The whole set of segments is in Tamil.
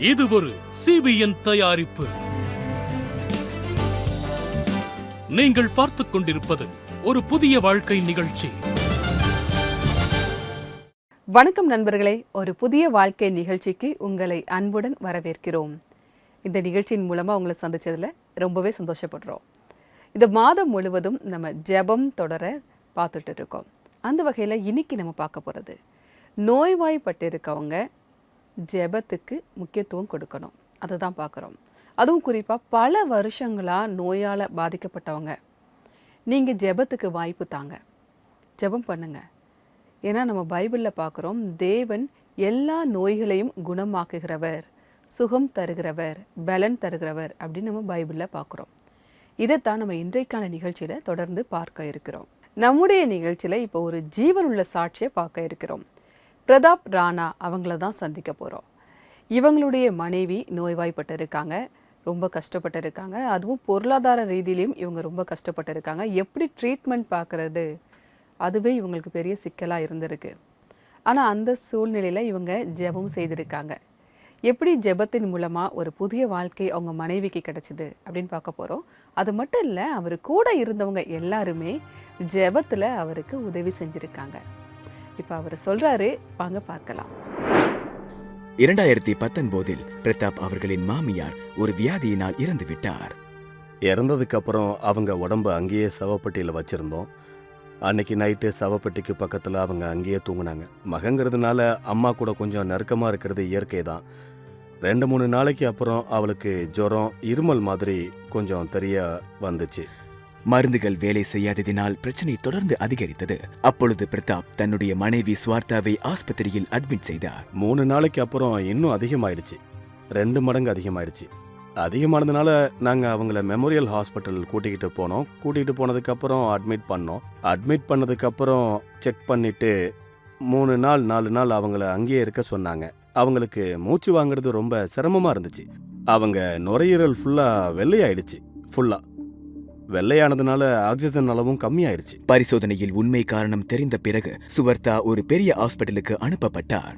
இது ஒரு CBN தயாரிப்பு. நீங்கள் பார்த்துக் கொண்டிருப்பது ஒரு புதிய வாழ்க்கை நிகழ்ச்சி. வணக்கம் நண்பர்களே, ஒரு புதிய வாழ்க்கை நிகழ்ச்சிக்கு உங்களை அன்புடன் வரவேற்கிறோம். இந்த நிகழ்ச்சியின் மூலமாக உங்களை சந்திச்சதில் ரொம்பவே சந்தோஷப்படுறோம். இந்த மாதம் முழுவதும் நம்ம ஜெபம் தொடர பார்த்துட்டு இருக்கோம். அந்த வகையில் இன்னைக்கு நம்ம பார்க்க போகிறது, நோய்வாய்ப்பட்டு இருக்கவங்க ஜெபத்துக்கு முக்கியத்துவம் கொடுக்கணும். அதை தான் பார்க்குறோம். அதுவும் குறிப்பாக பல வருஷங்களாக நோயால் பாதிக்கப்பட்டவங்க, நீங்கள் ஜெபத்துக்கு வாய்ப்பு தாங்க, ஜெபம் பண்ணுங்க. ஏன்னா நம்ம பைபிளில் பார்க்குறோம், தேவன் எல்லா நோய்களையும் குணமாக்குகிறவர், சுகம் தருகிறவர், பலன் தருகிறவர் அப்படின்னு நம்ம பைபிளில் பார்க்குறோம். இதைத்தான் நம்ம இன்றைக்கான நிகழ்ச்சியில் தொடர்ந்து பார்க்க இருக்கிறோம். நம்முடைய நிகழ்ச்சியில் இப்போ ஒரு ஜீவனுள்ள சாட்சியை பார்க்க இருக்கிறோம். பிரதாப் ராணா அவங்கள தான் சந்திக்க போகிறோம். இவங்களுடைய மனைவி நோய்வாய்ப்பட்டு இருக்காங்க, ரொம்ப கஷ்டப்பட்டு இருக்காங்க. அதுவும் பொருளாதார ரீதியிலையும் இவங்க ரொம்ப கஷ்டப்பட்டு இருக்காங்க. எப்படி ட்ரீட்மெண்ட் பார்க்குறது, அதுவே இவங்களுக்கு பெரிய சிக்கலாக இருந்திருக்கு. ஆனால் அந்த சூழ்நிலையில் இவங்க ஜெபம் செய்திருக்காங்க. எப்படி ஜெபத்தின் மூலமாக ஒரு புதிய வாழ்க்கை அவங்க மனைவிக்கு கிடைச்சிது அப்படின்னு பார்க்க போகிறோம். அது மட்டும் இல்லை, அவர் கூட இருந்தவங்க எல்லாருமே ஜெபத்தில் அவருக்கு உதவி செஞ்சுருக்காங்க. இப்போ அவர் சொல்கிறாரு, வாங்க பார்க்கலாம். 2019 பிரதாப் அவர்களின் மாமியார் ஒரு வியாதியினால் இறந்து விட்டார். இறந்ததுக்கு அப்புறம் அவங்க உடம்பு அங்கேயே சவப்பெட்டியில் வச்சுருந்தோம். அன்னைக்கு நைட்டு சவப்பெட்டிக்கு பக்கத்தில் அவங்க அங்கேயே தூங்கினாங்க. மகங்கிறதுனால அம்மா கூட கொஞ்சம் நெருக்கமாக இருக்கிறது இயற்கை தான். 2-3 நாளைக்கு அப்புறம் அவளுக்கு ஜுரம், இருமல் மாதிரி கொஞ்சம் தெரிய வந்துச்சு. மருந்துகள் வேலை செய்யாததினால் பிரச்சனை தொடர்ந்து அதிகரித்தது. அப்பொழுது பிரதாப் தன்னுடைய மனைவி ஸ்வார்த்தாவை ஆஸ்பத்திரியில் அட்மிட் செய்தார். 3 நாளைக்கு அப்புறம் இன்னும் அதிகமாயிடுச்சு, 2 மடங்கு அதிகமாயிடுச்சு. அதிகமானதுனால நாங்கள் அவங்கள மெமோரியல் ஹாஸ்பிட்டல் கூட்டிகிட்டு போனோம். கூட்டிகிட்டு போனதுக்கப்புறம் அட்மிட் பண்ணோம். அட்மிட் பண்ணதுக்கப்புறம் செக் பண்ணிவிட்டு 3 நாள் 4 நாள் அவங்கள அங்கேயே இருக்க சொன்னாங்க. அவங்களுக்கு மூச்சு வாங்குறது ரொம்ப சிரமமாக இருந்துச்சு. அவங்க நுரையீரல் ஃபுல்லாக வெள்ளையாயிடுச்சு. வெள்ளையானதுனால ஆக்சிஜன் அளவும் கம்மியாயிடுச்சு. பரிசோதனையில் உண்மை காரணம் தெரிந்த பிறகு சுவர்த்தா ஒரு பெரிய ஹாஸ்பிட்டலுக்கு அனுப்பப்பட்டார்.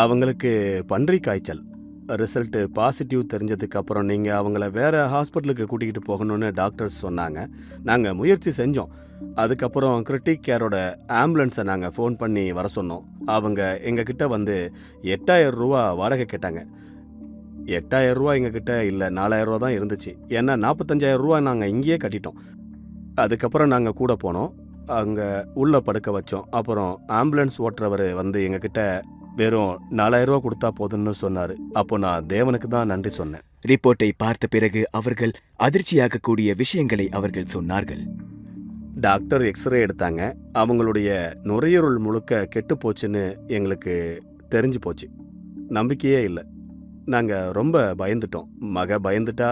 அவங்களுக்கு பன்றி காய்ச்சல். ரிசல்ட் பாசிட்டிவ் தெரிஞ்சதுக்கு அப்புறம் நீங்கள் அவங்கள வேற ஹாஸ்பிட்டலுக்கு கூட்டிகிட்டு போகணும்னு டாக்டர்ஸ் சொன்னாங்க. நாங்கள் முயற்சி செஞ்சோம். அதுக்கப்புறம் கிரிட்டிக் கேரோட ஆம்புலன்ஸை நாங்கள் ஃபோன் பண்ணி வர சொன்னோம். அவங்க எங்ககிட்ட வந்து 8000 ரூபா வாடகை கேட்டாங்க. 8000 ரூபா எங்ககிட்ட இல்லை, 4000 ரூபா தான் இருந்துச்சு. ஏன்னா 45,000 ரூபா நாங்கள் இங்கேயே கட்டிட்டோம். அதுக்கப்புறம் நாங்கள் கூட போனோம், அங்கே உள்ள படுக்க வச்சோம். அப்புறம் ஆம்புலன்ஸ் ஓட்டுறவர் வந்து எங்ககிட்ட வெறும் 4000 ரூபா கொடுத்தா போதும்னு சொன்னார். அப்போ நான் தேவனுக்கு தான் நன்றி சொன்னேன். ரிப்போர்ட்டை பார்த்த பிறகு அவர்கள் அதிர்ச்சியாகக்கூடிய விஷயங்களை அவர்கள் சொன்னார்கள். டாக்டர் எக்ஸ்ரே எடுத்தாங்க. அவங்களுடைய நுரையீரல் முழுக்க கெட்டு போச்சுன்னு எங்களுக்கு தெரிஞ்சு போச்சு. நம்பிக்கையே இல்லை. நாங்கள் ரொம்ப பயந்துட்டோம். மக பயந்துட்டா,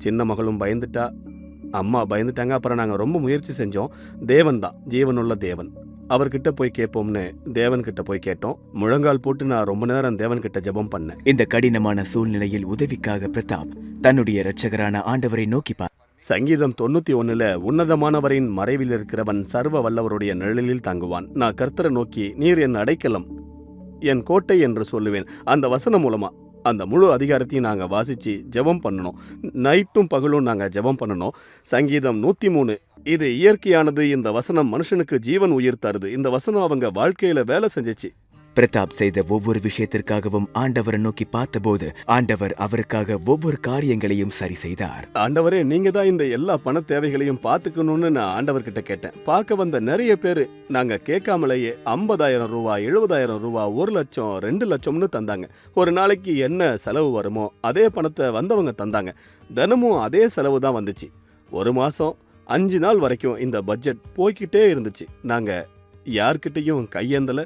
சின்ன மகளும் பயந்துட்டா, அம்மா பயந்துட்டாங்க. அப்புறம் நாங்கள் ரொம்ப முயற்சி செஞ்சோம். தேவன் தான் ஜீவனுள்ள தேவன், அவர்கிட்ட போய் கேட்போம்னு தேவன்கிட்ட போய் கேட்டோம். முழங்கால் போட்டு நான் ரொம்ப நேரம் தேவன்கிட்ட ஜெபம் பண்ணேன். இந்த கடினமான சூழ்நிலையில் உதவிக்காக பிரதாப் தன்னுடைய இரட்சகரான ஆண்டவரை நோக்கி சங்கீதம் 91 உன்னதமானவரின் மறைவில் இருக்கிறவன் சர்வ வல்லவருடைய நிழலில் தங்குவான். நான் கர்த்தரை நோக்கி, நீர் என் அடைக்கலம், என் கோட்டை என்று சொல்லுவேன். அந்த வசனம் மூலமா அந்த முழு அதிகாரத்தையும் நாங்கள் வாசித்து ஜெபம் பண்ணணும். நைட்டும் பகலும் நாங்கள் ஜெபம் பண்ணணும். சங்கீதம் 103, இது இயற்கையானது, இந்த வசனம் மனுஷனுக்கு ஜீவன் உயிர் தருது. இந்த வசனம் அவங்க வாழ்க்கையில் வேலை செஞ்சிச்சு. பிரதாப் செய்த ஒவ்வொரு விஷயத்திற்காகவும் ஆண்டவரை நோக்கி பார்த்தபோது ஆண்டவர் அவருக்காக ஒவ்வொரு காரியங்களையும் சரி செய்தார். ஆண்டவரே, நீங்க தான் இந்த எல்லா பண தேவைகளையும் பார்த்துக்கணும்னு நான் ஆண்டவர்கிட்ட கேட்டேன். பார்க்க வந்த நிறைய பேர் நாங்க கேட்காமலேயே 50,000 ரூபா, 70,000 ரூபா, 1 லட்சம், 2 லட்சம்னு தந்தாங்க. ஒரு நாளைக்கு என்ன செலவு வருமோ அதே பணத்தை வந்தவங்க தந்தாங்க. தினமும் அதே செலவு தான் வந்துச்சு. 1 மாசம் 5 நாள் வரைக்கும் இந்த பட்ஜெட் போய்கிட்டே இருந்துச்சு. நாங்க யார்கிட்டையும் கையேந்தல.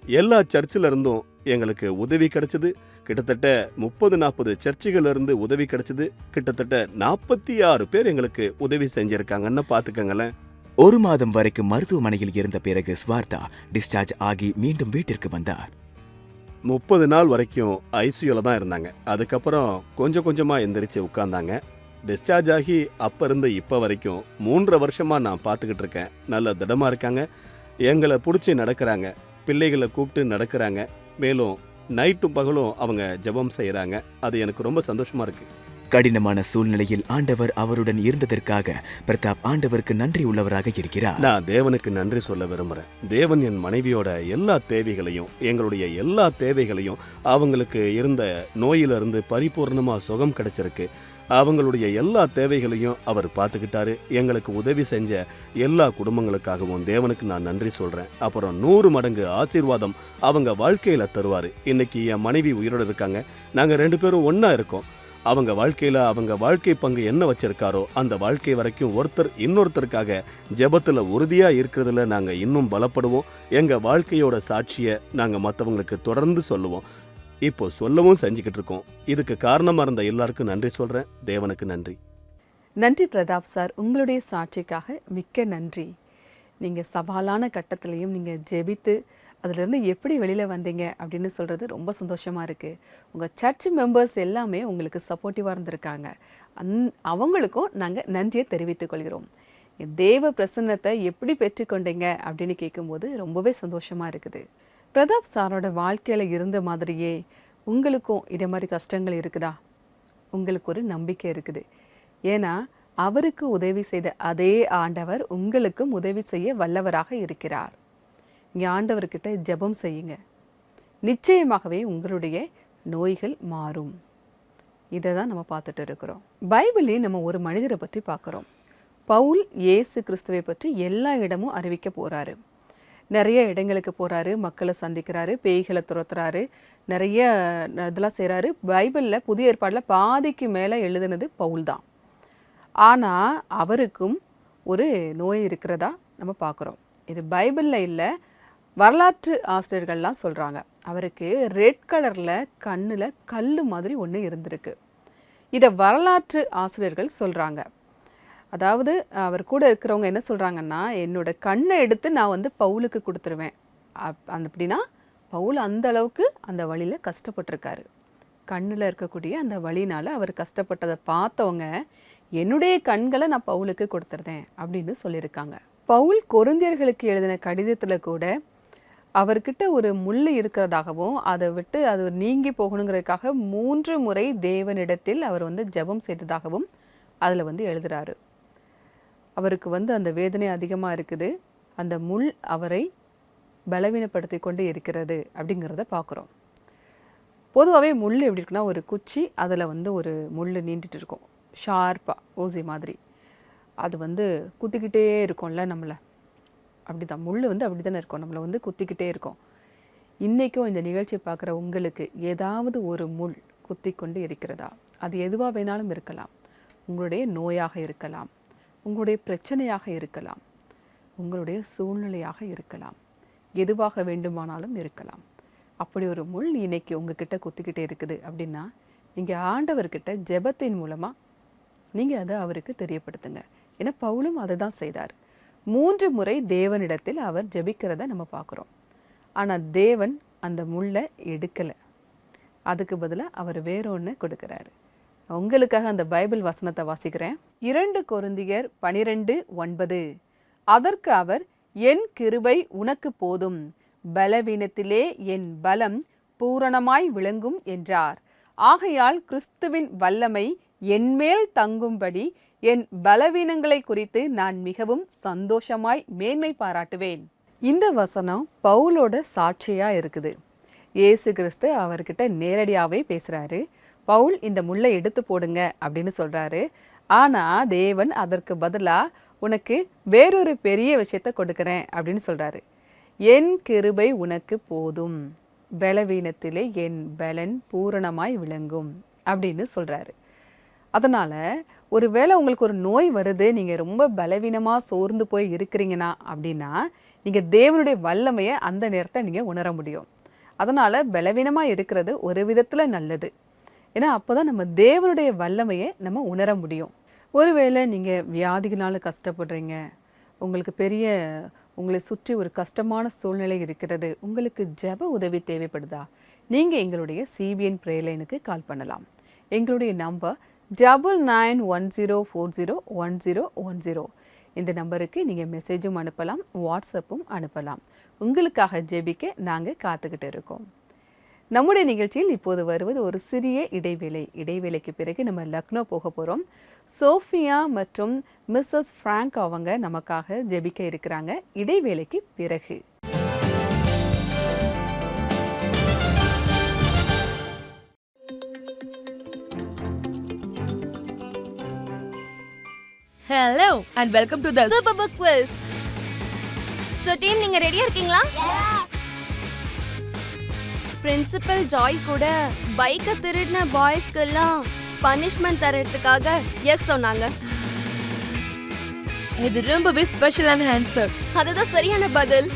எல்லா சர்ச்சில் இருந்தும் எங்களுக்கு உதவி கிடைச்சது. கிட்டத்தட்ட 30-40 சர்ச்சுகள் இருந்து உதவி கிடைச்சது. கிட்டத்தட்ட 46 பேர் எங்களுக்கு உதவி செஞ்சிருக்காங்கன்னு பார்த்துக்கங்களேன். 1 மாதம் வரைக்கும் மருத்துவமனையில் இருந்த பிறகு ஸ்வார்த்தா டிஸ்சார்ஜ் ஆகி மீண்டும் வீட்டிற்கு வந்தார். 30 நாள் வரைக்கும் ஐசியூல தான் இருந்தாங்க. அதுக்கப்புறம் கொஞ்சம் கொஞ்சமாக எந்திரிச்சு உட்கார்ந்தாங்க. டிஸ்சார்ஜ் ஆகி அப்போ இருந்து இப்போ வரைக்கும் 3.5 வருஷமாக நான் பார்த்துக்கிட்டு இருக்கேன். நல்ல திடமாக இருக்காங்க. எங்களை பிடிச்சி நடக்கிறாங்க. பிள்ளைகளை கூப்பிட்டு நடக்கிறாங்க. மேலும் நைட்டும் பகலும் அவங்க ஜெபம் செய்கிறாங்க. அது எனக்கு ரொம்ப சந்தோஷமாக இருக்குது. கடினமான சூழ்நிலையில் ஆண்டவர் அவருடன் இருந்ததற்காக பிரதாப் ஆண்டவருக்கு நன்றி உள்ளவராக இருக்கிறார். நான் தேவனுக்கு நன்றி சொல்ல விரும்புகிறேன். தேவன் என் மனைவியோட எல்லா தேவைகளையும், எங்களுடைய எல்லா தேவைகளையும், அவங்களுக்கு இருந்த நோயிலிருந்து பரிபூர்ணமாக சுகம் கிடைச்சிருக்கு, அவங்களுடைய எல்லா தேவைகளையும் அவர் பார்த்துக்கிட்டாரு. எங்களுக்கு உதவி செஞ்ச எல்லா குடும்பங்களுக்காகவும் தேவனுக்கு நான் நன்றி சொல்கிறேன். அப்புறம் 100 மடங்கு ஆசீர்வாதம் அவங்க வாழ்க்கையில் தருவார். இன்னைக்கு என் மனைவி உயிரோடு இருக்காங்க. நாங்கள் 2 பேரும் ஒன்றா இருக்கோம். அவங்க வாழ்க்கையில் அவங்க வாழ்க்கை பங்கு என்ன வச்சிருக்காரோ அந்த வாழ்க்கை வரைக்கும் ஒருத்தர் இன்னொருத்தருக்காக ஜெபத்தில் உறுதியாக இருக்கிறதுல நாங்கள் இன்னும் பலப்படுவோம். எங்கள் வாழ்க்கையோட சாட்சியை நாங்கள் மற்றவங்களுக்கு தொடர்ந்து சொல்லுவோம். இப்போ சொல்லவும் செஞ்சுக்கிட்டு இருக்கோம். இதுக்கு காரணமாக இருந்த எல்லாருக்கும் நன்றி சொல்கிறேன். தேவனுக்கு நன்றி. நன்றி பிரதாப் சார், உங்களுடைய சாட்சிக்காக மிக்க நன்றி. நீங்கள் சவாலான கட்டத்திலையும் நீங்கள் ஜெபித்து அதிலிருந்து எப்படி வெளியில் வந்தீங்க அப்படின்னு சொல்கிறது ரொம்ப சந்தோஷமாக இருக்குது. உங்கள் சர்ச் மெம்பர்ஸ் எல்லாமே உங்களுக்கு சப்போர்ட்டிவாக இருந்திருக்காங்க. அவங்களுக்கும் நாங்கள் நன்றியை தெரிவித்துக் கொள்கிறோம். தேவ பிரசன்னத்தை எப்படி பெற்றுக்கொண்டீங்க அப்படின்னு கேட்கும்போது ரொம்பவே சந்தோஷமாக இருக்குது. பிரதாப் சாரோட வாழ்க்கையில் இருந்த மாதிரியே உங்களுக்கும் இதே மாதிரி கஷ்டங்கள் இருக்குதா? உங்களுக்கு ஒரு நம்பிக்கை இருக்குது. ஏன்னா அவருக்கு உதவி செய்த அதே ஆண்டவர் உங்களுக்கும் உதவி செய்ய வல்லவராக இருக்கிறார். இங்கே ஆண்டவர்கிட்ட ஜெபம் செய்யுங்க. நிச்சயமாகவே உங்களுடைய நோய்கள் மாறும். இதை தான் நம்ம பார்த்துட்டு இருக்கிறோம். பைபிளே நம்ம ஒரு மனிதரை பற்றி பார்க்குறோம். பவுல் இயேசு கிறிஸ்துவை பற்றி எல்லா இடமும் அறிவிக்க போகிறாரு. நிறைய இடங்களுக்கு போகிறாரு, மக்களை சந்திக்கிறாரு, பேய்களை துரத்துறாரு, நிறைய இதெல்லாம் செய்கிறாரு. பைபிளில் புதிய ஏற்பாடில் பாதிக்கு மேலே எழுதுனது பவுல் தான். ஆனால் அவருக்கும் ஒரு நோய் இருக்கிறதா நம்ம பார்க்குறோம். இது பைபிளில் இல்லை, வரலாற்று ஆசிரியர்கள்லாம் சொல்கிறாங்க. அவருக்கு ரெட் கலரில் கண்ணில் கல் மாதிரி ஒன்று இருந்திருக்கு. இதை வரலாற்று ஆசிரியர்கள் சொல்கிறாங்க. அதாவது அவர் கூட இருக்கிறவங்க என்ன சொல்கிறாங்கன்னா, என்னோட கண்ணை எடுத்து நான் பவுலுக்கு கொடுத்துருவேன் அப்படின்னா, பவுல் அந்த அளவுக்கு அந்த வழியில் கஷ்டப்பட்டிருக்காரு. கண்ணில் இருக்கக்கூடிய அந்த வழினால் அவர் கஷ்டப்பட்டதை பார்த்தவங்க, என்னுடைய கண்களை நான் பவுலுக்கு கொடுத்துருந்தேன் அப்படின்னு சொல்லியிருக்காங்க. பவுல் கொரிந்தியர்களுக்கு எழுதின கடிதத்தில் கூட அவர்கிட்ட ஒரு முள் இருக்கிறதாகவும் அதை விட்டு அது நீங்கி போகணுங்கிறதுக்காக 3 முறை தேவனிடத்தில் அவர் ஜெபம் செய்ததாகவும் அதில் எழுதுகிறாரு. அவருக்கு அந்த வேதனை அதிகமாக இருக்குது. அந்த முள் அவரை பலவீனப்படுத்தி கொண்டு இருக்கிறது அப்படிங்கிறத பார்க்குறோம். பொதுவாகவே முள் எப்படி இருக்குன்னா, ஒரு குச்சி அதில் ஒரு முள் நீண்டுட்டு இருக்கும், ஷார்ப்பாக ஊசி மாதிரி. அது குத்திக்கிட்டே இருக்கும்ல நம்மளை. அப்படி தான் முள் அப்படி தானே இருக்கும், நம்மளை குத்திக்கிட்டே இருக்கும். இன்றைக்கும் இந்த நிகழ்ச்சியை பார்க்குற உங்களுக்கு ஏதாவது ஒரு முள் குத்தி கொண்டு இருக்கிறதா? அது எதுவாக வேணாலும் இருக்கலாம். உங்களுடைய நோயாக இருக்கலாம், உங்களுடைய பிரச்சனையாக இருக்கலாம், உங்களுடைய சூழ்நிலையாக இருக்கலாம், எதுவாக வேண்டுமானாலும் இருக்கலாம். அப்படி ஒரு முள் இன்னைக்கு உங்ககிட்ட குத்திக்கிட்டே இருக்குது அப்படின்னா, நீங்கள் ஆண்டவர்கிட்ட ஜெபத்தின் மூலமாக நீங்கள் அதை அவருக்கு தெரியப்படுத்துங்க. ஏன்னா பவுலும் அதை தான் செய்தார். 3 முறை தேவனிடத்தில் அவர் ஜெபிக்கிறத நம்ம பார்க்குறோம். ஆனால் தேவன் அந்த முள்ளை எடுக்கலை. அதுக்கு பதிலாக அவர் வேற ஒன்று கொடுக்குறாரு. உங்களுக்காக அந்த பைபிள் வசனத்தை வாசிக்கிறேன். 2 கொரிந்தியர் 12:9. அதற்கு அவர், என் கிருபை உனக்கு போதும், பலவீனத்திலே என் பலம் பூரணமாய் விளங்கும் என்றார். ஆகையால் கிறிஸ்துவின் வல்லமை என்மேல் தங்கும்படி என் பலவீனங்களை குறித்து நான் மிகவும் சந்தோஷமாய் மேன்மை பாராட்டுவேன். இந்த வசனம் பவுலோட சாட்சியா இருக்குது. இயேசு கிறிஸ்து அவர்கிட்ட நேரடியாகவே பேசுகிறாரு. பவுல் இந்த முள்ளை எடுத்து போடுங்க அப்படின்னு சொல்கிறாரு. ஆனால் தேவன் அதற்கு பதிலாக உனக்கு வேறொரு பெரிய விஷயத்தை கொடுக்குறேன் அப்படின்னு சொல்கிறாரு. என் கிருபை உனக்கு போதும், பலவீனத்திலே என் பலன் பூரணமாய் விளங்கும் அப்படின்னு சொல்கிறாரு. அதனால் ஒருவேளை உங்களுக்கு ஒரு நோய் வருது, நீங்கள் ரொம்ப பலவீனமாக சோர்ந்து போய் இருக்கிறீங்கன்னா அப்படின்னா, நீங்கள் தேவனுடைய வல்லமையை அந்த நேரத்தை நீங்கள் உணர முடியும். அதனால் பலவீனமாக இருக்கிறது ஒரு விதத்தில் நல்லது. ஏன்னா அப்போ தான் நம்ம தேவனுடைய வல்லமையை நம்ம உணர முடியும். ஒருவேளை நீங்கள் வியாதிகளால் கஷ்டப்படுறீங்க, உங்களுக்கு உங்களை சுற்றி ஒரு கஷ்டமான சூழ்நிலை இருக்கிறது, உங்களுக்கு ஜெப உதவி தேவைப்படுதா, நீங்கள் எங்களுடைய சிபிஎன் ப்ரேயர் லைனுக்கு கால் பண்ணலாம். எங்களுடைய நம்பர் 9910401010. இந்த நம்பருக்கு நீங்கள் மெசேஜும் அனுப்பலாம், வாட்ஸ்அப்பும் அனுப்பலாம். உங்களுக்காக ஜெபிக்க நாங்கள் காத்துக்கிட்டு இருக்கோம். நம்முடைய நிகழ்ச்சியில் இப்போது வருவது ஒரு சிறிய இடைவேளைக்கு பிறகு நம்ம லக்னோ போக போகிறோம். சோஃபியா மற்றும் மிஸ்ஸஸ் ஃப்ராங்க் அவங்க நமக்காக ஜெபிக்க இருக்கிறாங்க இடைவேளைக்கு பிறகு. Hello and welcome to the Super Book Quiz. So team நீங்க ரெடியா இருக்கீங்களா? பிரின்சிபல் ஜாய் கூட பைக்க திருடின பாய்ஸ்க்கெல்லாம் பனிஷ்மெண்ட் தரதுக்காக எஸ் சொன்னாங்க. இது ரொம்பவே ஸ்பெஷலான ஆன்சர். அதுதான் சரியான பதில்.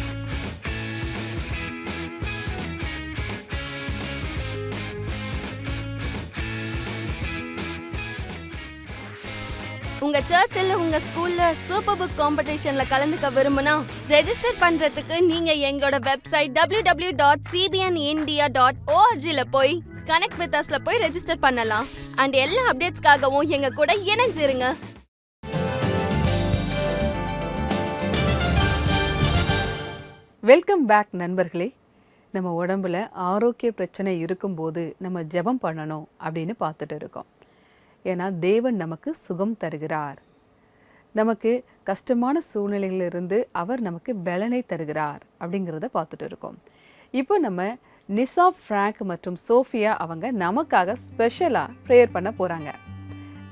உங்க சர்ச்சில் உங்க ஸ்கூல்ல சூப்பர் புக் காம்படிஷன்ல கலந்துக்க விரும்புனா ரெஜிஸ்டர் பண்றதுக்கு நீங்க எங்களோட வெப்சைட் www.cbnindia.org போய் கனெக்ட் வித் அஸ்ல போய் ரெஜிஸ்டர் பண்ணலாம். அண்ட் எல்லா அப்டேட்ஸ்க்காகவும் எங்க கூட இணைஞ்சிருங்க. வெல்கம் பேக் நண்பர்களே. நம்ம உடம்புல ஆரோக்கிய பிரச்சனை இருக்கும்போது நம்ம ஜெபம் பண்ணணும் அப்படின்னு பார்த்துட்டு இருக்கோம். ஏன்னா தேவன் நமக்கு சுகம் தருகிறார். நமக்கு கஷ்டமான சூழ்நிலைகளிலிருந்து அவர் நமக்கு பலனை தருகிறார் அப்படிங்கிறத பார்த்துட்டு இருக்கோம். இப்போ நம்ம நிஷா ஃப்ராங்க் மற்றும் சோஃபியா அவங்க நமக்காக ஸ்பெஷலாக ப்ரேயர் பண்ண போகிறாங்க.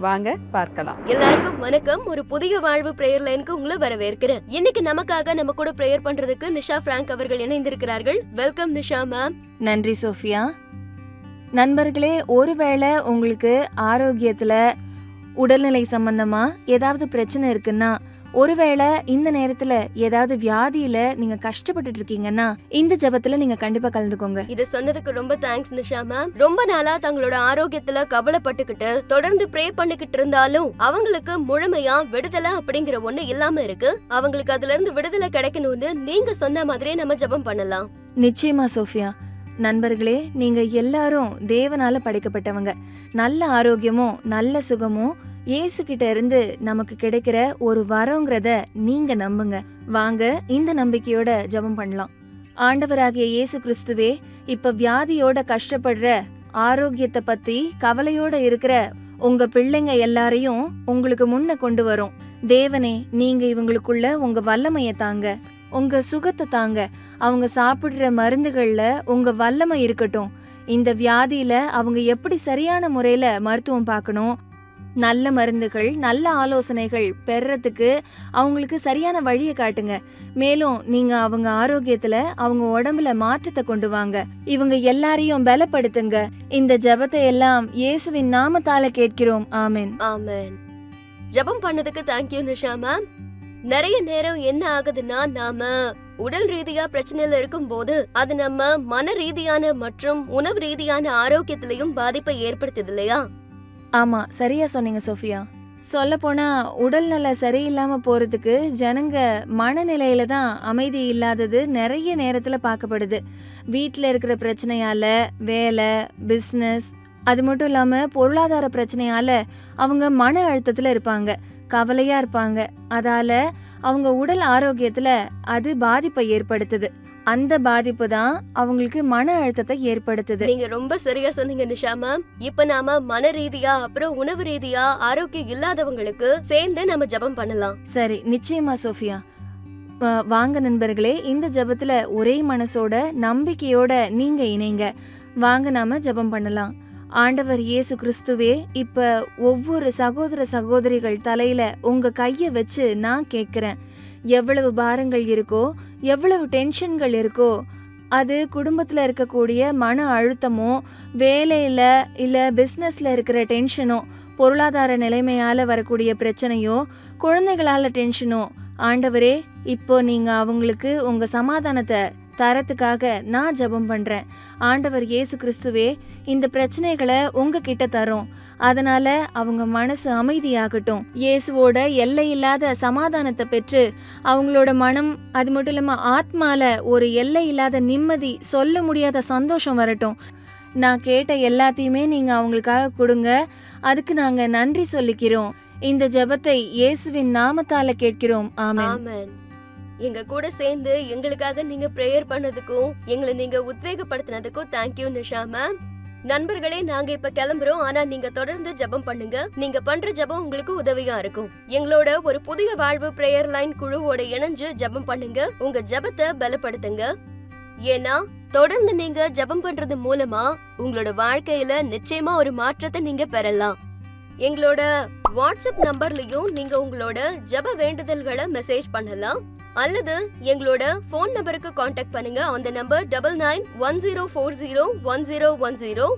வாங்க பார்க்கலாம். எல்லாருக்கும் வணக்கம். ஒரு புதிய வாழ்வு பிரேயர் லைனுக்கு உங்களை வரவேற்கிறேன். இன்னைக்கு நமக்காக நம்ம கூட பிரேயர் பண்றதுக்கு நிஷா ஃப்ராங்க் அவர்கள் இணைந்திருக்கிறார்கள். Welcome Nisha ma'am. நன்றி சோஃபியா. நண்பர்களே, ஒருவேளை உங்களுக்கு ஆரோக்கியத்துல உடல்நிலை சம்பந்தமா ஏதாவது பிரச்சனை இருக்குன்னா, ஒருவேளை இந்த நேரத்துல ஏதாவது வியாதியில நீங்க கஷ்டப்பட்டுட்டு இருக்கீங்கன்னா இந்த ஜெபத்துல நீங்க கண்டிப்பா கலந்துக்கோங்க. இது சொன்னதுக்கு ரொம்ப தேங்க்ஸ் நிஷா மேம். ரொம்ப நாளா தங்களோட ஆரோக்கியத்துல கவலைப்பட்டுக்கிட்டு தொடர்ந்து ப்ரே பண்ணிக்கிட்டு இருந்தாலும் அவங்களுக்கு முழுமையா விடுதலை அப்படிங்கிற ஒண்ணு இல்லாம இருக்கு. அவங்களுக்கு அதுல இருந்து விடுதலை கிடைக்கணும்னு நீங்க சொன்ன மாதிரியே நம்ம ஜெபம் பண்ணலாம். நிச்சயமா சோஃபியா. நண்பர்களே, நீங்க எல்லாரும் தேவனால படைக்கப்பட்டவங்க. நல்ல ஆரோக்கியமும் நல்ல சுகமும் இயேசு கிட்ட இருந்து நமக்கு கிடைக்கிற ஒரு வரங்கிறத நீங்க நம்புங்க. வாங்க இந்த நம்பிக்கையோட ஜெபம் பண்ணலாம். ஆண்டவராகிய இயேசு கிறிஸ்துவே, இப்ப வியாதியோட கஷ்டப்படுற, ஆரோக்கியத்தை பத்தி கவலையோட இருக்கிற உங்க பிள்ளைங்க எல்லாரையும் உங்களுக்கு முன்ன கொண்டு வரும். தேவனே, நீங்க இவங்களுக்குள்ள உங்க வல்லமையை தாங்க, உங்க சுகத்தை தாங்க. அவங்க சாப்பிடுற மருந்துகள்ல உங்க வல்லமை இருக்கட்டும். இந்த வியாதியில அவங்க எப்படி சரியான முறையில மருத்துவம் பார்க்கணும், நல்ல மருந்துகள் நல்ல ஆலோசனைகள் பெறறதுக்கு அவங்களுக்கு சரியான வழியை காட்டுங்க. மேலும் நீங்க அவங்க ஆரோக்கியத்துல அவங்க உடம்புல மாற்றத்தை கொண்டு வாங்க. இவங்க எல்லாரையும் பலப்படுத்துங்க. இந்த ஜெபத்தை எல்லாம் இயேசுவின் நாமத்தால கேட்கிறோம். ஆமென். ஆமென். ஜெபம் பண்ணதுக்கு தேங்க்யூ நிஷா மேம். நிறைய நேரம் என்ன ஆகுதுன்னா, நாம உடல் ரீதியா பிரச்சனையில இருக்கும் போது அது நம்ம மன ரீதியான மற்றும் உணவு ரீதியான ஆரோக்கியத்திலையும் பாதிப்பை ஏற்படுத்துது இல்லையா? ஆமா, சரியா சொன்னீங்க சோஃபியா. சொல்ல போனா உடல்நல சரியில்லாம போறதுக்கு ஜனங்க மனநிலையில தான் அமைதி இல்லாதது நிறைய நேரத்துல பார்க்கப்படுது. வீட்டுல இருக்கிற பிரச்சனையால, வேலை, பிசினஸ், அது மட்டும் இல்லாம பொருளாதார பிரச்சனையால அவங்க மன அழுத்தத்துல இருப்பாங்க, கவலையா இருப்பாங்க. அதால அவங்க உடல் ஆரோக்கியத்துல அது பாதிப்பை ஏற்படுத்துது. அந்த பாதிப்பு தான் அவங்களுக்கு மன அழுத்தத்தை ஏற்படுத்துது. நீங்க ரொம்ப சரியா சொன்னீங்க நிஷா மேம். இப்ப நாம மன ரீதியா அப்புறம் உணவு ரீதியா ஆரோக்கியம் இல்லாதவங்களுக்கு சேர்ந்து நம்ம ஜெபம் பண்ணலாம். சரி, நிச்சயமா சோஃபியா. வாங்க நண்பர்களே, இந்த ஜெபத்துல ஒரே மனசோட நம்பிக்கையோட நீங்க இணைங்க. வாங்க நாம ஜெபம் பண்ணலாம். ஆண்டவர் இயேசு கிறிஸ்துவே, இப்ப ஒவ்வொரு சகோதர சகோதரிகள் தலையில உங்க கைய வச்சு நான் கேட்கிறேன். எவ்வளவு பாரங்கள் இருக்கோ, எவ்வளவு டென்ஷன்கள் இருக்கோ, அது குடும்பத்துல இருக்கக்கூடிய மன அழுத்தமோ, வேலையில இல்ல பிசினஸ்ல இருக்கிற டென்ஷனோ, பொருளாதார நிலைமையால வரக்கூடிய பிரச்சனையோ, குழந்தைகளால டென்ஷனோ, ஆண்டவரே இப்போ நீங்க அவங்களுக்கு உங்க சமாதானத்தை தரத்துக்காக நான் ஜெபம் பண்றேன். ஆண்டவர் இயேசு கிறிஸ்துவே, இந்த பிரச்சனைகளை உங்ககிட்ட தரோம். அதனால அவங்க மனசு அமைதியாகட்டும். இயேசுவோட எல்லையில்லாத சமாதானத்தை பெற்று அவங்களோட மனம், அது மட்டும் இல்லாம ஆத்மால ஒரு எல்லை இல்லாத நிம்மதி, சொல்ல முடியாத சந்தோஷம் வரட்டும். நான் கேட்ட எல்லாத்தையுமே நீங்க அவங்களுக்காக கொடுங்க. அதுக்கு நாங்க நன்றி சொல்லிக்கிறோம். இந்த ஜெபத்தை இயேசுவின் நாமத்தால கேட்கிறோம். ஆமென். ஆமென். எங்க கூட சேர்ந்து எங்களுக்காக நீங்க பிரேயர் பண்ணதுக்கும் எங்களை நீங்க உத்வேகப்படுத்தினதுக்கும் தேங்க்யூ நிஷா மேம். நண்பர்களே, நாங்க இப்ப கிளம்புறோம். ஆனா நீங்க தொடர்ந்து ஜெபம் பண்ணுங்க. நீங்க பண்ற ஜெபம் உங்களுக்கு உதவியா இருக்கும். எங்களோட ஒரு புதிய வாழ்வு பிரேயர் லைன் குழுவோட இணைஞ்சு ஜெபம் பண்ணுங்க. உங்க ஜெபத்தை பலப்படுத்துங்க. ஏன்னா தொடர்ந்து நீங்க ஜெபம் பண்றது மூலமா உங்களோட வாழ்க்கையில நிச்சயமா ஒரு மாற்றத்தை நீங்க பெறலாம். எங்களோட வாட்ஸ்அப் நம்பர்லயும் நீங்க உங்களோட ஜெப வேண்டுதல்களை மெசேஜ் பண்ணலாம். அல்லது எங்களோட போன் நம்பருக்கு காண்டாக்ட் பண்ணுங்க. அந்த நம்பர் 9910401010.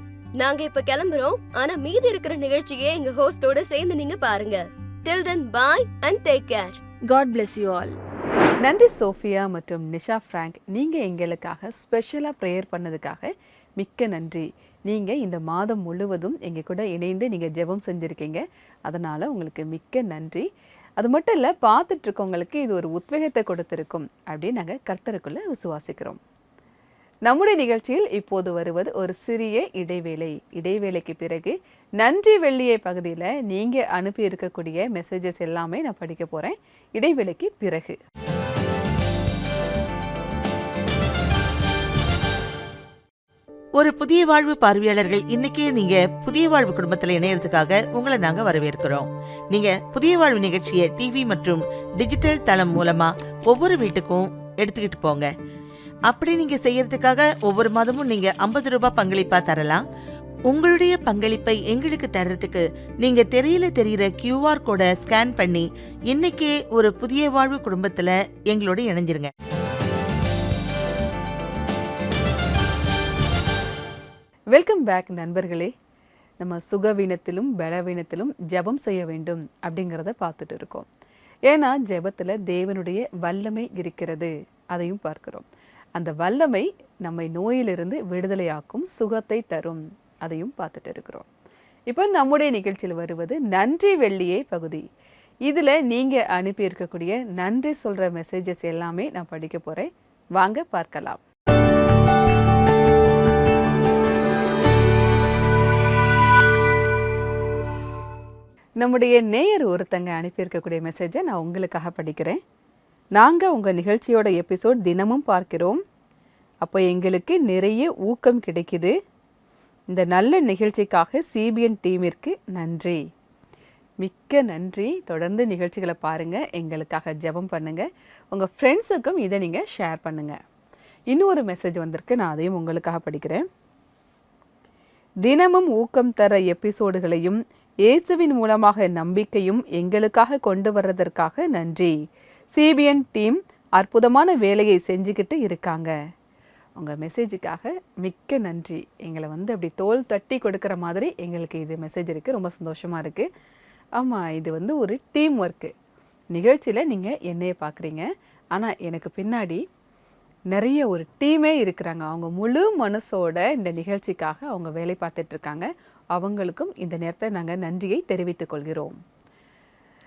நாங்க இப்ப கிளம்புறோம். ஆனா மீதி இருக்கிற நிகழ்ச்சியை எங்க ஹோஸ்டோட சேர்ந்து நீங்க பாருங்க. Till then, bye and take care. God bless you all. நன்றி சோஃபியா மற்றும் நிஷா ஃப்ராங்க். நீங்கள் எங்களுக்காக ஸ்பெஷலாக ப்ரேயர் பண்ணதுக்காக மிக்க நன்றி. நீங்கள் இந்த மாதம் முழுவதும் எங்கள் கூட இணைந்து நீங்கள் ஜெபம் செஞ்சுருக்கீங்க. அதனால் உங்களுக்கு மிக்க நன்றி. அது மட்டும் இல்லை, பார்த்துட்ருக்கவங்களுக்கு இது ஒரு உத்வேகத்தை கொடுத்துருக்கும் அப்படின்னு நாங்கள் கர்த்தருக்குள்ளே விசுவாசிக்கிறோம். நம்முடைய நிகழ்ச்சியில் இப்போது வருவது ஒரு சிறிய இடைவேளை. இடைவேளைக்கு பிறகு நன்றி வெள்ளியை பகுதியில் நீங்கள் அனுப்பி இருக்கக்கூடிய மெசேஜஸ் எல்லாமே நான் படிக்க போகிறேன். இடைவேளைக்கு பிறகு ஒரு புதிய வாழ்வு பார்வையாளர்கள், இன்னைக்கு நீங்க புதிய வாழ்வு குடும்பத்துல இணையறதுக்காக உங்களை நாங்க வரவேற்கிறோம். நீங்க புதிய வாழ்வு நிகழ்ச்சியை டிவி மற்றும் டிஜிட்டல் தளம் மூலமா ஒவ்வொரு வீட்டுக்கும் எடுத்துக்கிட்டு போங்க. அப்படி நீங்க செய்யறதுக்காக ஒவ்வொரு மாதமும் நீங்க 50 ரூபாய் பங்களிப்பா தரலாம். உங்களுடைய பங்களிப்பை எங்களுக்கு தர்றதுக்கு நீங்க தெரியுற QR கோடை ஸ்கேன் பண்ணி இன்னைக்கே ஒரு புதிய வாழ்வு குடும்பத்துல எங்களோட இணைஞ்சிருங்க. வெல்கம் பேக் நண்பர்களே. நம்ம சுகவீனத்திலும் பலவீனத்திலும் ஜெபம் செய்ய வேண்டும் அப்படிங்கிறத பார்த்துட்டு இருக்கோம். ஏன்னா ஜெபத்தில் தேவனுடைய வல்லமை இருக்கிறது, அதையும் பார்க்கிறோம். அந்த வல்லமை நம்மை நோயிலிருந்து விடுதலையாக்கும், சுகத்தை தரும், அதையும் பார்த்துட்டு இருக்கிறோம். இப்போ நம்முடைய நிகழ்ச்சியில் வருவது நன்றி வெள்ளியை பகுதி. இதில் நீங்கள் அனுப்பி இருக்கக்கூடிய நன்றி சொல்கிற மெசேஜஸ் எல்லாமே நான் படிக்க போகிறேன். வாங்க பார்க்கலாம். நம்முடைய நேயர் ஒருத்தங்க அனுப்பியிருக்கக்கூடிய மெசேஜை நான் உங்களுக்காக படிக்கிறேன். நாங்கள் உங்கள் நிகழ்ச்சியோட எபிசோட் தினமும் பார்க்கிறோம். அப்போ எங்களுக்கு நிறைய ஊக்கம் கிடைக்குது. இந்த நல்ல நிகழ்ச்சிக்காக CBN டீமிற்கு நன்றி. மிக்க நன்றி. தொடர்ந்து நிகழ்ச்சிகளை பாருங்கள், எங்களுக்காக ஜெபம் பண்ணுங்கள், உங்கள் ஃப்ரெண்ட்ஸுக்கும் இதை நீங்கள் ஷேர் பண்ணுங்கள். இன்னொரு மெசேஜ் வந்திருக்கு, நான் அதையும் உங்களுக்காக படிக்கிறேன். தினமும் ஊக்கம் தர எபிசோடுகளையும் இயேசுவின் மூலமாக நம்பிக்கையும் எங்களுக்காக கொண்டு வர்றதற்காக நன்றி. CBN டீம் அற்புதமான வேலையை செஞ்சுக்கிட்டு இருக்காங்க. உங்கள் மெசேஜுக்காக மிக்க நன்றி. எங்களை அப்படி தோல் தட்டி கொடுக்குற மாதிரி எங்களுக்கு இது மெசேஜ் இருக்குது. ரொம்ப சந்தோஷமாக இருக்குது. ஆமாம், இது ஒரு டீம் ஒர்க்கு. நிகழ்ச்சியில் நீங்கள் என்னையை பார்க்குறீங்க, ஆனால் எனக்கு பின்னாடி நிறைய ஒரு டீமே இருக்கிறாங்க. அவங்க முழு மனசோட இந்த நிகழ்ச்சிக்காக அவங்க வேலை பார்த்துட்ருக்காங்க. அவங்களுக்கும் இந்த நேரத்தை நாங்கள் நன்றியை தெரிவித்துக் கொள்கிறோம்.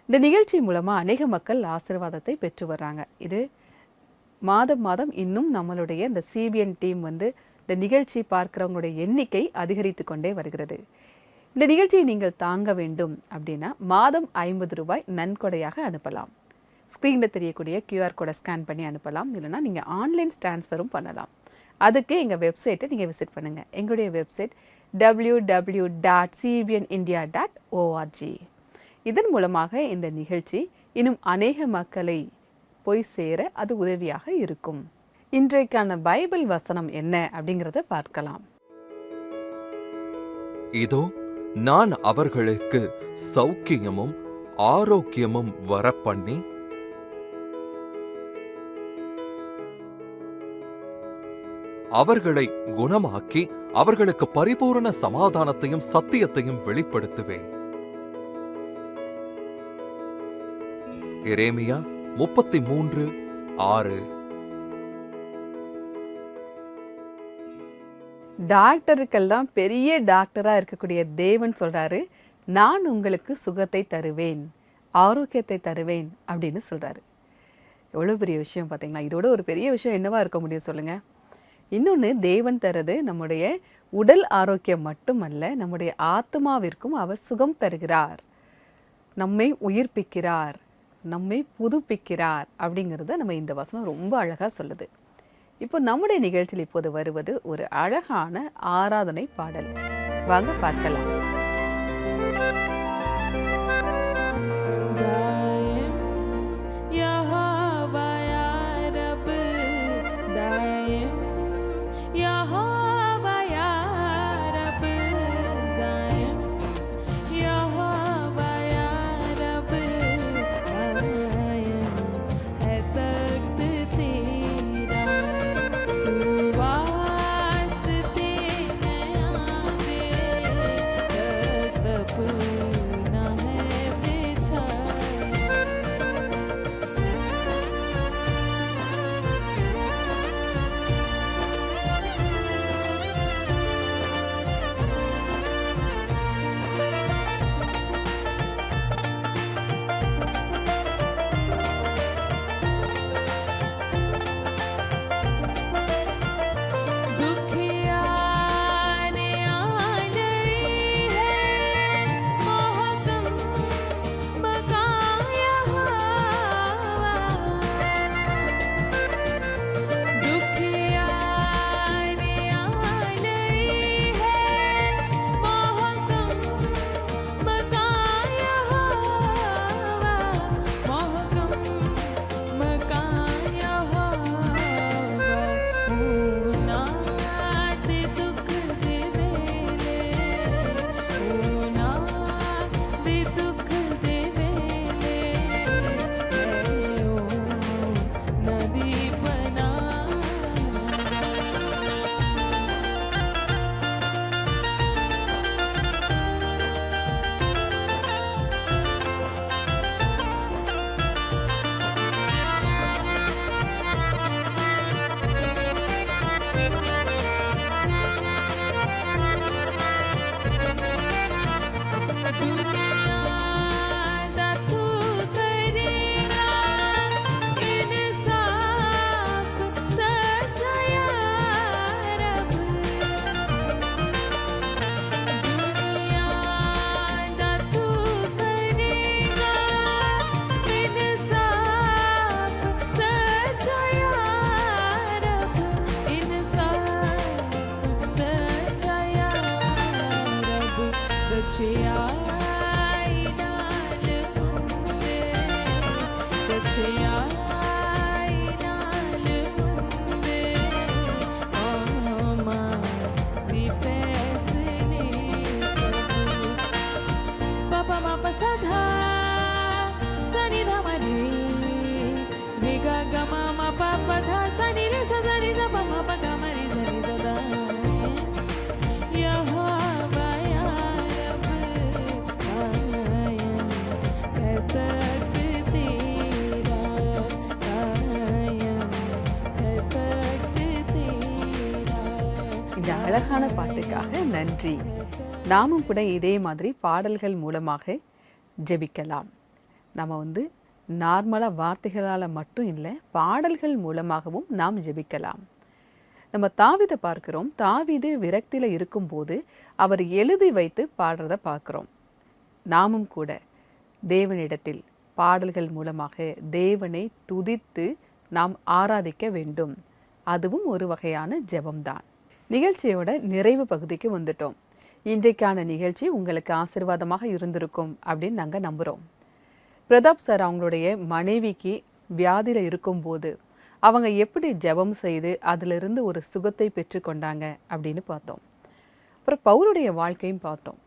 இந்த நிகழ்ச்சி மூலமாக அநேக மக்கள் ஆசீர்வாதத்தை பெற்று வர்றாங்க. இது மாதம் இன்னும் நம்மளுடைய இந்த CBN டீம் இந்த நிகழ்ச்சி பார்க்குறவங்களுடைய எண்ணிக்கை அதிகரித்து கொண்டே வருகிறது. இந்த நிகழ்ச்சியை நீங்கள் தாங்க வேண்டும் அப்படின்னா மாதம் 50 ரூபாய் நன்கொடையாக அனுப்பலாம். ஸ்க்ரீனில் தெரியக்கூடிய QR கோடை ஸ்கேன் பண்ணி அனுப்பலாம். இல்லைனா நீங்கள் ஆன்லைன் ட்ரான்ஸ்ஃபரும் பண்ணலாம். அதுக்கு எங்கள் வெப்சைட்டை நீங்கள் விசிட் பண்ணுங்கள். எங்களுடைய வெப்சைட் www.cbnindia.org. இதன் மூலமாக இந்த நிகழ்ச்சி இன்னும் அநேக மக்களை போய் சேர அது உதவியாக இருக்கும். இன்றைக்கான பைபிள் வசனம் என்ன அப்படிங்கிறத பார்க்கலாம். இதோ நான் அவர்களுக்கு சௌக்கியமும் ஆரோக்கியமும் வரப்பண்ணி அவர்களை குணமாக்கி அவர்களுக்கு பரிபூரண சமாதானத்தையும் சத்தியத்தையும் வெளிப்படுத்துவேன். எரேமியா 33:6. டாக்டருக்கெல்லாம் பெரிய டாக்டராக இருக்கக்கூடிய தேவன் சொல்கிறாரு, நான் உங்களுக்கு சுகத்தை தருவேன், ஆரோக்கியத்தை தருவேன் அப்படின்னு சொல்கிறாரு. எவ்வளோ பெரிய விஷயம் பார்த்தீங்களா? இதோட ஒரு பெரிய விஷயம் என்னவா இருக்க முடியும் சொல்லுங்கள்? இன்னொன்று, தேவன் தரது நம்முடைய உடல் ஆரோக்கியம் மட்டுமல்ல, நம்முடைய ஆத்மாவிற்கும் அவர் சுகம் தருகிறார், நம்மை உயிர்ப்பிக்கிறார், நம்மை புதுப்பிக்கிறார் அப்படிங்கிறத நம்ம இந்த வசனம் ரொம்ப அழகாக சொல்லுது. இப்போ நம்முடைய நிகழ்ச்சியில் இப்போது வருவது ஒரு அழகான ஆராதனை பாடல். வாங்க பார்க்கலாம். இந்த அழகான பாட்டுக்காக நன்றி. நாமும் கூட இதே மாதிரி பாடல்கள் மூலமாக ஜெபிக்கலாம். நம்ம நார்மலாக வார்த்தைகளால் மட்டும் இல்லை, பாடல்கள் மூலமாகவும் நாம் ஜெபிக்கலாம். நம்ம தாவீதை பார்க்கிறோம். தாவீது விரக்தியில் இருக்கும்போது அவர் எழுதி வைத்து பாடுறத பார்க்குறோம். நாமும் கூட தேவனிடத்தில் பாடல்கள் மூலமாக தேவனை துதித்து நாம் ஆராதிக்க வேண்டும். அதுவும் ஒரு வகையான ஜெபம்தான். நிகழ்ச்சியோட நிறைவு பகுதிக்கு வந்துட்டோம். இன்றைக்கான நிகழ்ச்சி உங்களுக்கு ஆசீர்வாதமாக இருந்திருக்கும் அப்படின்னு நாங்கள் நம்புகிறோம். பிரதாப் சார் அவங்களுடைய மனைவிக்கு வியாதியில் இருக்கும்போது அவங்க எப்படி ஜெபம் செய்து அதிலிருந்து ஒரு சுகத்தை பெற்றுக்கொண்டாங்க அப்படின்னு பார்த்தோம். அப்புறம் பவுலுடைய வாழ்க்கையும் பார்த்தோம்.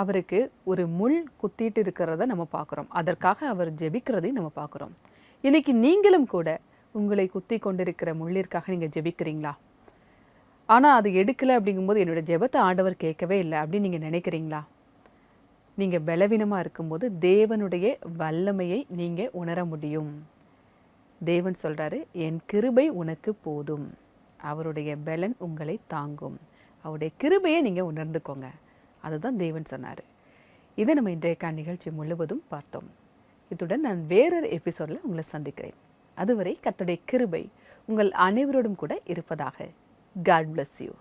அவருக்கு ஒரு முள் குத்திட்டு இருக்கிறத நம்ம பார்க்குறோம். அதற்காக அவர் ஜெபிக்கிறதையும் நம்ம பார்க்குறோம். இன்னைக்கு நீங்களும் கூட உங்களை குத்தி கொண்டிருக்கிற முள்ளிற்காக நீங்கள் ஜெபிக்கிறீங்களா? ஆனால் அது எடுக்கலை அப்படிங்கும்போது என்னோடய ஜெபத்தை ஆண்டவர் கேட்கவே இல்லை அப்படின்னு நீங்கள் நினைக்கிறீங்களா? நீங்கள் பலவீனமாக இருக்கும்போது தேவனுடைய வல்லமையை நீங்கள் உணர முடியும். தேவன் சொல்கிறாரு, என் கிருபை உனக்கு போதும், அவருடைய பலன் உங்களை தாங்கும். அவருடைய கிருபையை நீங்கள் உணர்ந்துக்கோங்க. அதுதான் தேவன் சொன்னார். இதை நம்ம இன்றைய நிகழ்ச்சி முழுவதும் பார்த்தோம். இத்துடன் நான் வேறொரு எபிசோடில் உங்களை சந்திக்கிறேன். அதுவரை கர்த்தருடைய கிருபை உங்கள் அனைவரோடும் கூட இருப்பதாக. God bless you.